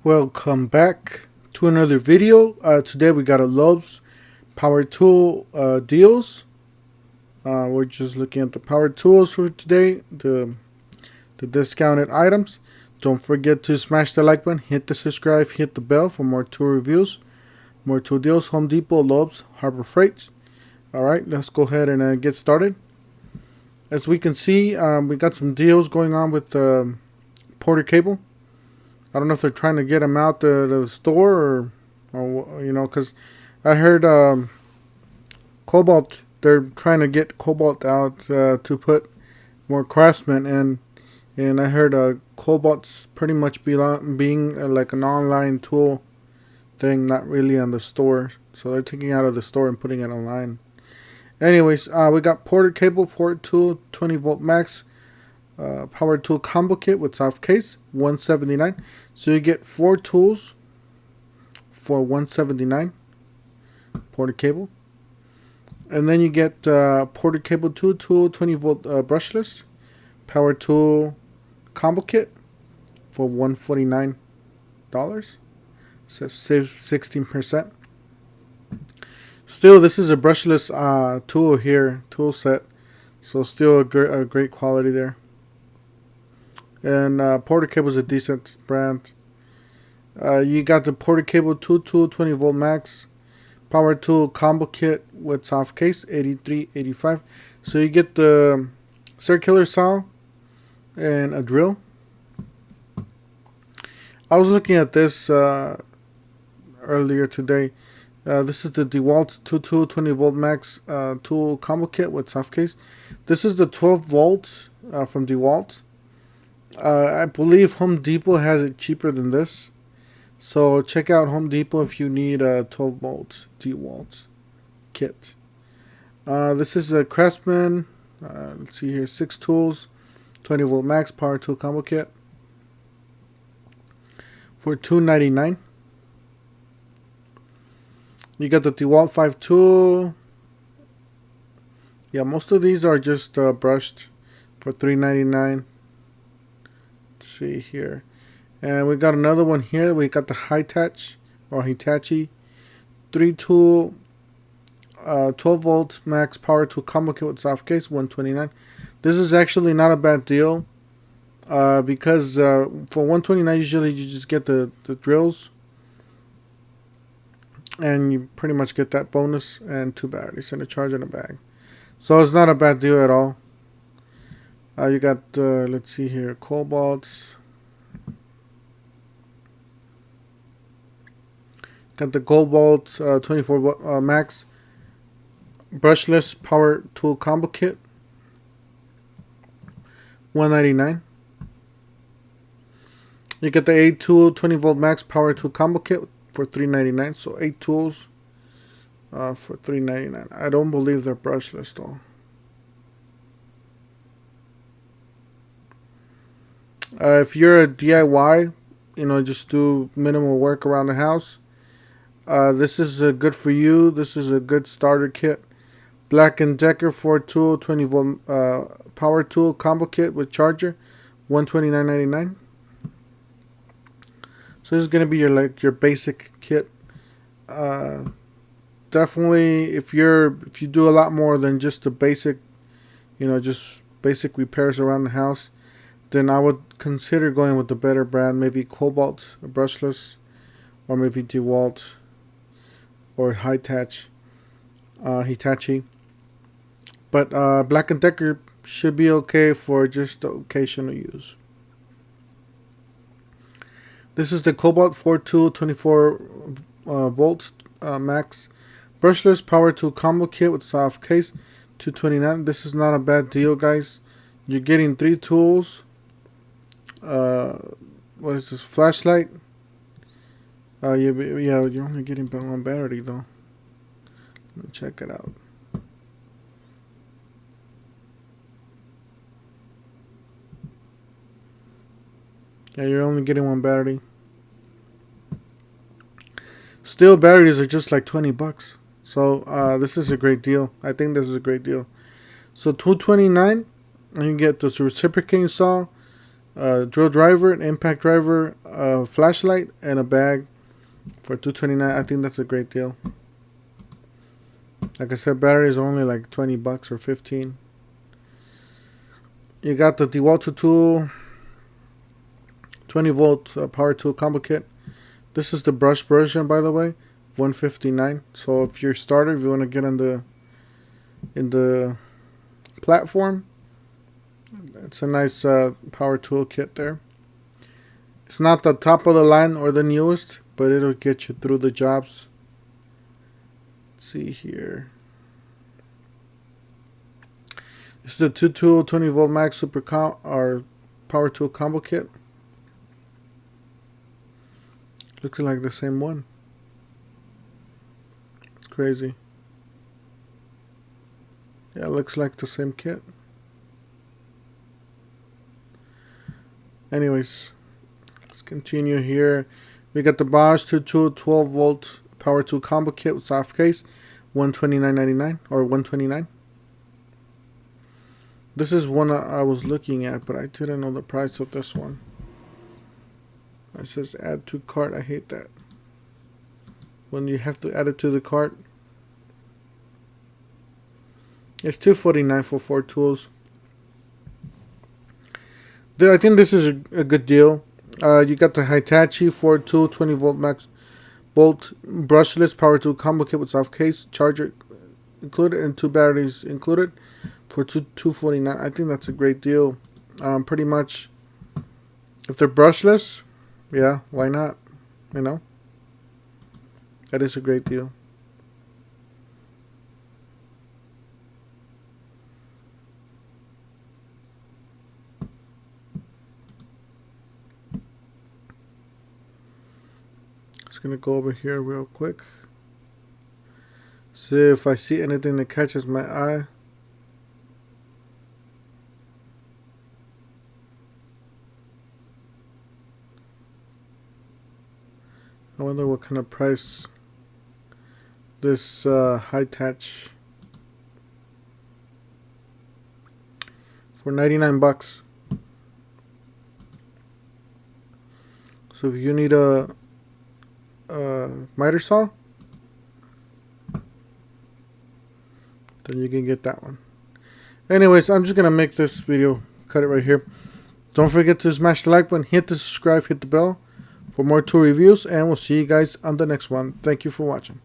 Welcome back to another video. Today we got a Lowe's power tool deals. We're just looking at the power tools for today, the discounted items. Don't forget to smash the like button, hit the subscribe, hit the bell for more tool reviews, more tool deals. Home Depot, Lowe's, Harbor Freight. Alright, let's go ahead and get started. As we can see, we got some deals going on with Porter cable. I don't know if they're trying to get them out to the store or you know, because I heard Kobalt, they're trying to get Kobalt out to put more craftsmen in. And I heard Kobalt's pretty much being like an online tool thing, not really on the store. So they're taking it out of the store and putting it online. Anyways, we got Porter cable, 4 20 volt max. Power tool combo kit with soft case, $179. So you get 4 tools for $179. Porter cable, and then you get Porter cable 2 tool 20 volt brushless power tool combo kit for $149. So save 16%. Still, this is a brushless tool set, so still a great quality there. And Porter cable is a decent brand. You got the Porter cable 2 tool 20 volt max power tool combo kit with soft case, $83.85. So you get the circular saw and a drill. I was looking at this earlier today. This is the DeWalt 2 tool 20 volt max tool combo kit with soft case. This is the 12 volts from DeWalt. I believe Home Depot has it cheaper than this. So check out Home Depot if you need a 12 volts DeWalt kit. This is a Craftsman. Let's see here, 6 tools, 20 volt max power tool combo kit for $2.99. You got the DeWalt 5 tool. Yeah, most of these are just brushed for $3.99. Let's see here, and we got another one here. We got the Hitachi 3 tool 12 volt max power tool combo kit with soft case, $129. This is actually not a bad deal because for $129 usually you just get the drills, and you pretty much get that bonus and 2 batteries and a charger in a bag. So it's not a bad deal at all. You got, let's see here, Kobalt. Got the Kobalt 24 max brushless power tool combo kit, $199. You get the 8 tool 20 volt max power tool combo kit for $3.99. So 8 tools for $3.99. I don't believe they're brushless though. If you're a DIY, you know, just do minimal work around the house, this is good for you. This is a good starter kit. Black & Decker 4 tool 20 volt power tool combo kit with charger, $129.99. So this is gonna be your basic kit. Definitely, if you do a lot more than just the basic, you know, just basic repairs around the house, then I would consider going with the better brand, maybe Kobalt brushless, or maybe DeWalt or Hitachi. But Black & Decker should be okay for just the occasional use. This is the Kobalt 4 tool 24 volts max brushless power tool combo kit with soft case, $229. This is not a bad deal, guys. You're getting 3 tools. What is this, flashlight? Yeah, you're only getting 1 battery though. Let me check it out. Yeah, you're only getting 1 battery. Still, batteries are just like $20. So this is a great deal. I think this is a great deal. So $229, and you get this reciprocating saw, drill driver, an impact driver, a flashlight, and a bag for $229. I think that's a great deal. Like I said, batteries are only like $20 or 15. You got the DeWalt tool, 20 volt power tool combo kit. This is the brush version, by the way, $159. So if you're a starter, if you want to get in the platform, it's a nice power tool kit there. It's not the top of the line or the newest, but it'll get you through the jobs. Let's see here. This is the 2-tool 20 volt max super or power tool combo kit. Looks like the same one. It's crazy. Yeah, it looks like the same kit. Anyways, let's continue here. We got the Bosch 2-tool 12 volt power tool combo kit with soft case, $129.99 or $129. This is one I was looking at, but I didn't know the price of this one. It says add to cart. I hate that. When you have to add it to the cart. It's $249 for 4 tools. I think this is a good deal. You got the Hitachi 4-tool 20 volt max bolt brushless power tool combo kit with soft case, charger included, and 2 batteries included for $249. I think that's a great deal. Pretty much, if they're brushless, yeah, why not? You know, that is a great deal. Just gonna go over here real quick. See if I see anything that catches my eye. I wonder what kind of price this Hitachi for $99. So if you need a miter saw, then you can get that one. Anyways, I'm just gonna make this video, cut it right here. Don't forget to smash the like button, hit the subscribe, hit the bell for more tool reviews, and we'll see you guys on the next one. Thank you for watching.